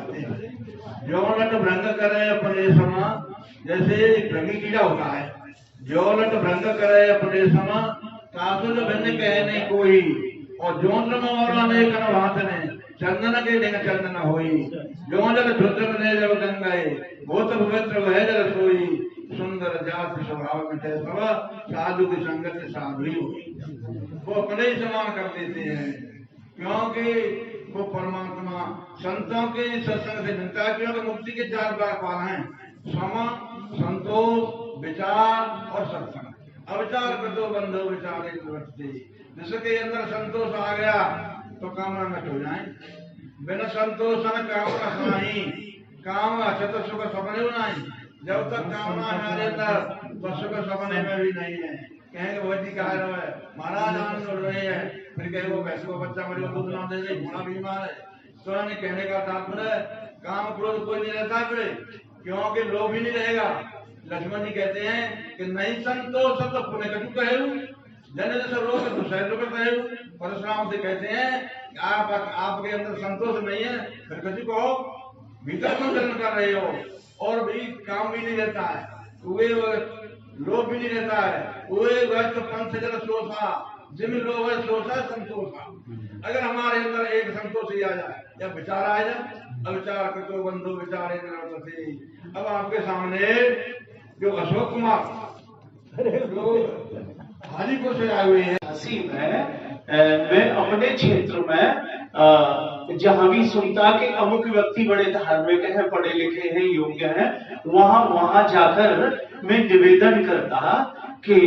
बताते हैं। ज्योलट भ्रंग करे अपने समा, जैसे भ्रंगी कीड़ा होता है, ज्योलट भ्रंग करे अपने समा, कासुज भिन्न कहे नहीं कोई, और जोन मोरा ने कन भात ने, चंदन के दिन चंदन होई, जो जल धुद्र में जल गंगाए, भूत पवित्र वह जल सोई, सुंदर जात स्वभाव मिटे सवा, साधु की संगत साधु ही हुई। वो अपने ही समान कर देते हैं, क्योंकि वो परमात्मा संतों के सत्संग से मिलता है। क्योंकि मुक्ति के 4 द्वार हैं, सम, संतोष, विचार और सत्संग। अविचार कृतो बंधो विचारे निवृत्ति, जिसके अंदर संतोष आ गया तो कामना नष्ट हो जाए। बिना संतोष कामना सुनाई, काम छत सुख सपने बनाई। जब तक कामना हमारे अंदर तो सुख सपने में भी नहीं है। कहेंगे भगवती कहा है महाराज आनंद उड़ रहे हैं, फिर कहे वो भैंस को बच्चा मरे दूध ना दे दे, घोड़ा बीमार है। तो कहने का तात्पर्य काम क्रोध कोई नहीं रहता फिर, क्योंकि लोभ ही नहीं रहेगा। लक्ष्मण जी कहते हैं कि नहीं संतोष तो पुण्य कछु कहे, जन जैसे रोग तो सह कहे। परशुराम से कहते हैं आप आपके अंदर संतोष नहीं है, फिर कछु कहो, भीतर संतोष कर रहे हो, और भी काम भी नहीं रहता है, वे लोभ भी नहीं रहता है। वे व्यस्त पंथ जल शोषा, जिम लोभ है शोषा संतोषा। अगर हमारे अंदर एक संतोष ही आ जाए या विचार आ जाए, अविचार कृतो बंधु विचारे निवर्तते। अब आपके सामने जो अशोक कुमार जो हाजीपुर से आए हुए हैं, हंसी में मैं अपने क्षेत्र में जहां भी सुनता कि अमुक व्यक्ति बड़े धार्मिक हैं, पढ़े लिखे हैं, योग्य हैं, वहां जाकर मैं निवेदन करता कि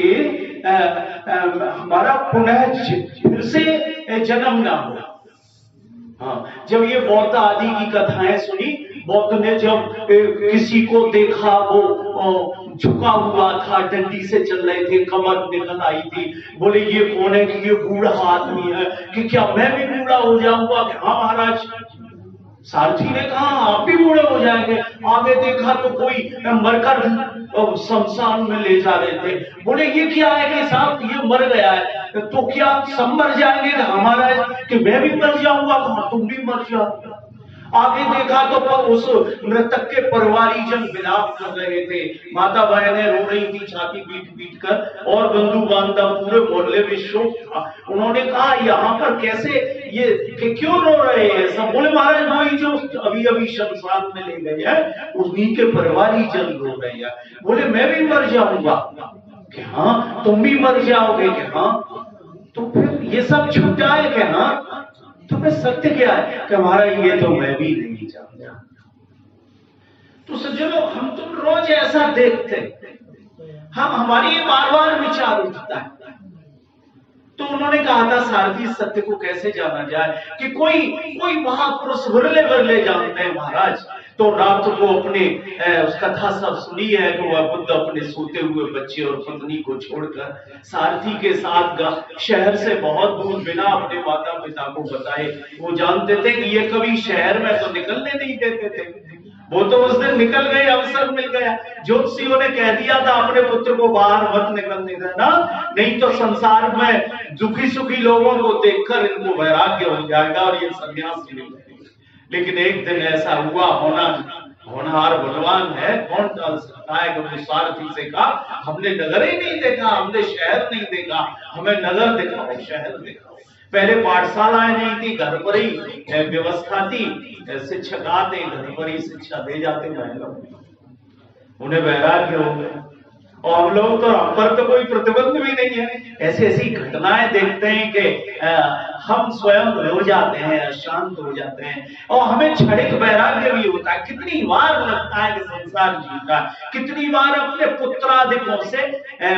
हमारा पुनः फिर से जन्म ना हो। हाँ, जब ये बौद्ध आदि की कथाएं सुनी, बौद्ध ने जब किसी को देखा वो झुका हुआ था, डंडी से चल रहे थे, कमर निकल आई थी, बोले ये कौन है? कि ये बूढ़ा आदमी है, कि क्या मैं भी बूढ़ा हो जाऊंगा? हाँ महाराज। सारथी ने कहा आप भी बूढ़े हो जाएंगे। आगे देखा तो कोई मरकर शमशान में ले जा रहे थे। बोले ये क्या है कि साहब ये मर गया है, तो क्या सब मर जाएंगे? हमारा कि मैं भी मर जाऊंगा। कहा तुम भी मर जाओ। आगे देखा तो उस मृतक के परिवारीजन विलाप कर रहे थे, माता बहनें रो रही थी छाती पीट पीट कर, और बंधु बांधव पूरे मोहल्ले में शोक था। उन्होंने कहा यहाँ पर कैसे ये क्यों रो रहे हैं सब? बोले महाराज वही जो अभी अभी शमशान में ले गए हैं, उन्हीं के परिवारीजन रो रहे हैं। बोले मैं भी मर जाऊंगा। कि हाँ तुम भी मर जाओगे? कि हाँ। तो फिर ये सब छूट जाए? कि हाँ। तो फिर सत्य क्या है? कि हमारा ये तो मैं भी नहीं जानता। तो सज्जनों हम तुम रोज ऐसा देखते, हम हमारी बार बार विचार उठता है। तो उन्होंने कहा था सारथी सत्य को कैसे जाना जाए? कि कोई महापुरुष विरले विरले जानते हैं महाराज। तो रात को अपने उस कथा सब सुनी है कि वह बुद्ध अपने सोते हुए बच्चे और पत्नी को छोड़कर सारथी के साथ शहर से बहुत दूर बिना अपने माता पिता को बताए, वो जानते थे कि ये कभी शहर में तो निकलने नहीं देते थे। वो तो उस दिन निकल गए, अवसर मिल गया। ज्योतिषियों ने कह दिया था अपने पुत्र को बाहर मत निकलने देना, नहीं तो संसार में दुखी सुखी लोगों को देखकर इनको वैराग्य हो जाएगा और ये सन्यास ले लेंगे। लेकिन एक दिन ऐसा हुआ, होनहार बलवान है, कौन टाल सकता है? कि वो सारथी से कहा हमने नगर ही नहीं देखा, हमने शहर नहीं देखा, हमें नगर दिखाओ, शहर दिखाओ। पहले पाठशालाएं नहीं थी, घर पर ही व्यवस्था थी, शिक्षक आते घर पर ही शिक्षा दे जाते महिलाओं, उन्हें वैराग्य हो गए। और हम लोग तो हम पर तो कोई प्रतिबंध भी नहीं है। ऐसी ऐसी घटनाएं देखते हैं कि हम स्वयं हो जाते हैं, अशांत हो जाते हैं, और हमें क्षणिक वैराग्य भी होता है। कितनी बार लगता है कि संसार जीता, कितनी बार अपने पुत्रादिकों से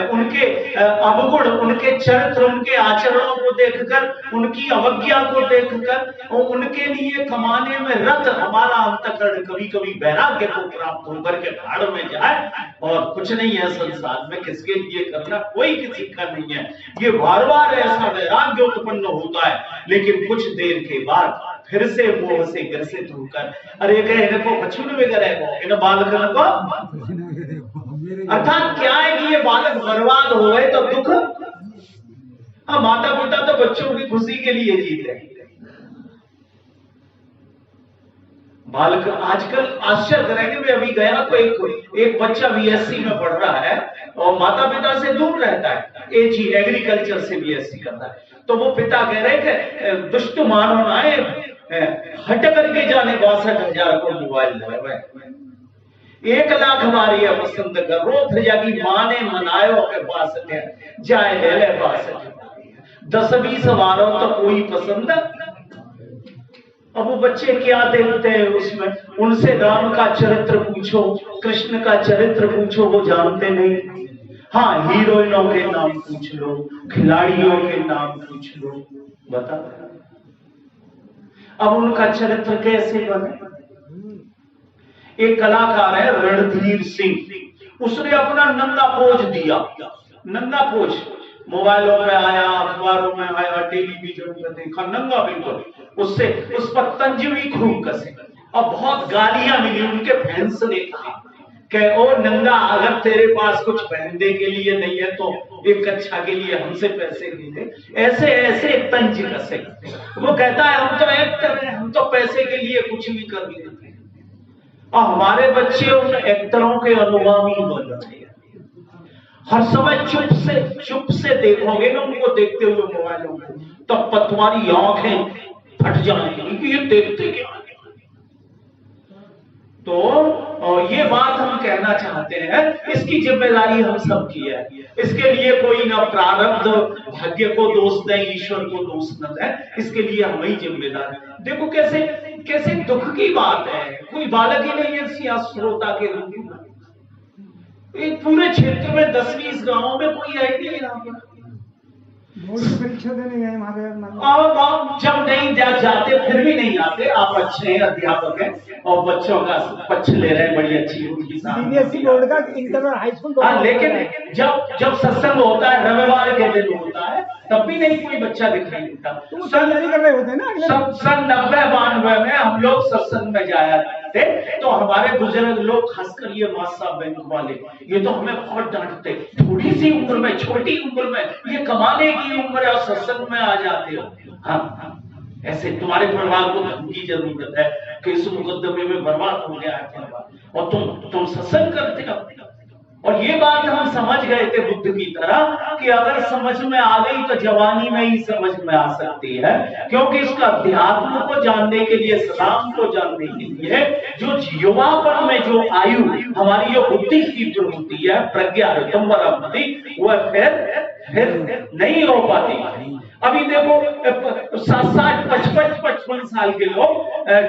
उनके अवगुण, उनके चरित्र, उनके आचरणों को देखकर, उनकी अवज्ञा को देखकर, और उनके लिए कमाने में रत हमारा अंतःकरण कभी कभी वैराग्य को प्राप्त होकर के भाड़ में जाए। और कुछ नहीं है संसार में, किसके लिए करना, कोई किसी का नहीं है। ये बार बार ऐसा वैराग्य उत्पन्न होता है, लेकिन कुछ देर के बाद फिर से मोह से ग्रसित होकर अरे कहे इनको कछुन वगैरह इन बालकन को, अर्थात क्या है कि ये बालक बर्बाद हो गए तो दुख। माता पिता तो बच्चों की खुशी के लिए जीते हैं, बालक आजकल आश्चर्य करेंगे। मैं अभी गया तो एक बच्चा बीएससी में पढ़ रहा है और माता पिता से दूर रहता है, एजी एग्रीकल्चर से बीएससी करता है। तो वो पिता कह रहे कि दुष्ट मानो आए हट करके जाने 62,000 को मोबाइल है, 1,00,000 हमारी पसंद कर रो फिर जाकी माँ ने मनायो के पास जाए ले ले पास 10-20 वारों तो कोई पसंद। अब वो बच्चे क्या देखते हैं उसमें, उनसे राम का चरित्र पूछो, कृष्ण का चरित्र पूछो, वो जानते नहीं। हाँ, हीरोइनों के नाम पूछ लो, खिलाड़ियों के नाम पूछ लो, बता अब उनका चरित्र कैसे बने। एक कलाकार है रणधीर सिंह, उसने अपना नंगा पोज दिया, नंगा पोज मोबाइलों में आया, अखबारों में आया, टेलीविजन में देखा, नंगा बिल्कुल, उससे उस पर तंज भी खूब कसे और बहुत गालियां मिली। उनके फैंस ने कहा कि ओ नंगा, अगर तेरे पास कुछ पहनने के लिए नहीं है तो एक कक्षा के लिए हमसे पैसे ले ले, ऐसे ऐसे तंज कसे। वो कहता है हम तो एक्टर हैं, हम तो पैसे के लिए कुछ भी कर लेते हैं। और हमारे बच्चे उन एक्टरों के अनुगामी बन रहे हैं। हर समय चुप से देखोगे ना उनको देखते हुए मोबाइलों में, तब तुम्हारी आंखें फट जाएंगी कि ये देखते क्या। तो ये बात हम कहना चाहते हैं, इसकी जिम्मेदारी हम सब की है। इसके लिए कोई ना प्रारब्ध भाग्य को दोष दें, ईश्वर को दोष न दें, इसके लिए हम ही जिम्मेदार हैं। देखो कैसे कैसे दुख की बात है, कोई बालक ही नहीं है श्रोता के रूप में। एक पूरे क्षेत्र में 10-20 गांवों में कोई है नहीं यहाँ पर। परीक्षा देने गए आप जब नहीं जाते फिर भी नहीं आते। आप अच्छे हैं, अध्यापक हैं और बच्चों का पक्ष ले रहे हैं, बड़ी अच्छी उनकी सीबीएसई बोर्ड का इंटर और हाई स्कूल। हाँ, लेकिन जब सत्संग होता है, रविवार के दिन होता है, तब भी नहीं कोई बच्चा दिखाई देता। तैयारी कर रहे होते हैं ना। सन 90-92 में हम लोग सत्संग में जाया थे, तो हमारे बुजुर्ग लोग, खासकर ये मासा बैंक वाले, ये तो हमें बहुत डांटते, थोड़ी सी उम्र में, छोटी उम्र में ये कमाने की उम्र है और सत्संग में आ जाते हो। हाँ, ऐसे तुम्हारे परिवार को धन की जरूरत है कि इस मुकदमे में बर्बाद हो गया है और तुम सत्संग करते हो। और ये बात हम समझ गए थे बुद्ध की तरह कि अगर समझ में आ गई तो जवानी में ही समझ में आ सकती है, क्योंकि इसका अध्यात्म को जानने के लिए, सलाम को जानने के लिए जो युवापन में जो आयु हमारी जो बुद्धि तीव्र होती है, प्रज्ञा बुद्धि, वह फिर नहीं हो पाती। अभी देखो 60, 55 साल के लोग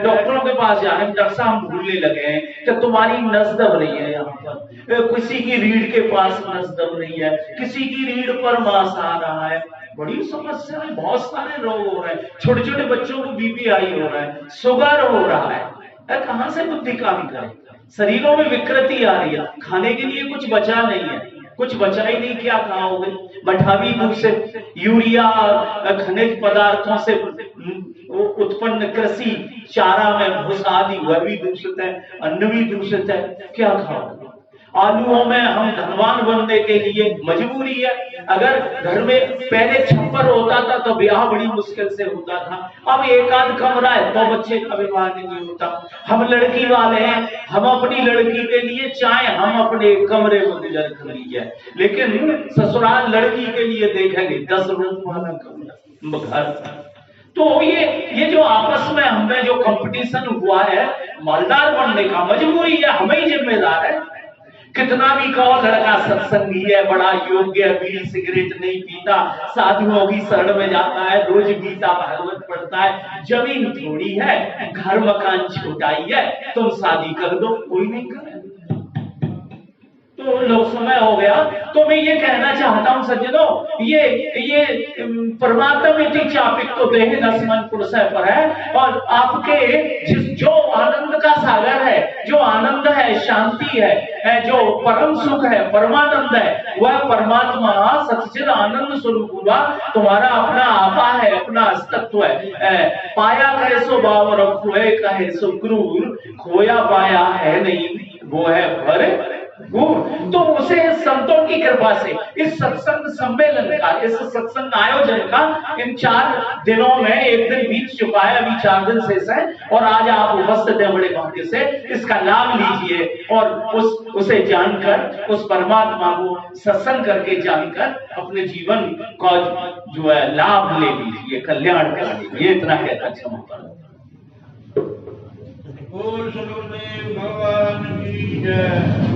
डॉक्टरों के पास जा रहे हैं, डॉक्टर साहब भूलने लगे हैं कि तुम्हारी नस दब रही है, यहाँ पर किसी की रीढ़ के पास नस दब रही है, किसी की रीढ़ पर मांस आ रहा है, बड़ी समस्या है, बहुत सारे रोग हो रहे हैं, छोटे छोटे बच्चों को बीपीआई हो रहा है, शुगर हो रहा है। कहां से बुद्धि काम करे, शरीरों में विकृति आ रही है, खाने के लिए कुछ बचा नहीं है, कुछ बचा ही नहीं, क्या खाओगे। मठावी दूषित, यूरिया खनिज पदार्थों से उत्पन्न कृषि चारा में भूसा आदि वह भी दूषित है, अन्न भी दूषित है, क्या खाओगे। आलुओं में हम धनवान बनने के लिए मजबूरी है। अगर घर में पहले छप्पर होता था तो ब्याह बड़ी मुश्किल से होता था, अब एक आध कमरा है तो बच्चे का विवाह नहीं होता। हम लड़की वाले हैं, हम अपनी लड़की के लिए चाहे हम अपने कमरे में गुजर कर लीजिए, लेकिन ससुराल लड़की के लिए देखेंगे 10 रूम वाला कमरा घर। तो ये जो आपस में हमें जो कंपटीशन हुआ है मालदार बनने का, मजबूरी है, हमें ही जिम्मेदार है। कितना भी कहो लड़का सत्संगी है, बड़ा योग्य है, बीड़ी सिगरेट नहीं पीता, साधुओं की शरण में जाता है, रोज गीता भागवत पढ़ता है, जमीन थोड़ी है, घर मकान छोटा ही है, तुम शादी कर दो, कोई नहीं करे। तो लो समय हो गया। तो मैं ये कहना चाहता हूं सज्जनों, ये परमात्मा चापिक तो देह दसमन पुरुष पर है, और आपके जो आनंद का सागर है, जो आनंद है, शांति है, जो परम सुख है, परमानंद है, वह परमात्मा सच्चिद आनंद स्वरूप हुआ, तुम्हारा अपना आपा है, अपना अस्तित्व है। पाया कहे सो बावर, खोए कहे सो क्रूर, खोया पाया है नहीं, वो है भर गुण, तो उसे संतों की कृपा से इस सत्संग सम्मेलन का, इस सत्संग आयोजन का इन 4 दिनों में एक दिन बीत चुका है, अभी 4 दिन शेष है और आज आप उपस्थित हैं बड़े भाग्य से। इसका लाभ लीजिए और उसे जानकर, उस परमात्मा को सत्संग करके जानकर अपने जीवन का जो है लाभ ले लीजिए, कल्याण कर लीजिए। इतना कहता क्षमा करो। बोल सदगुरुदेव भगवान की जय।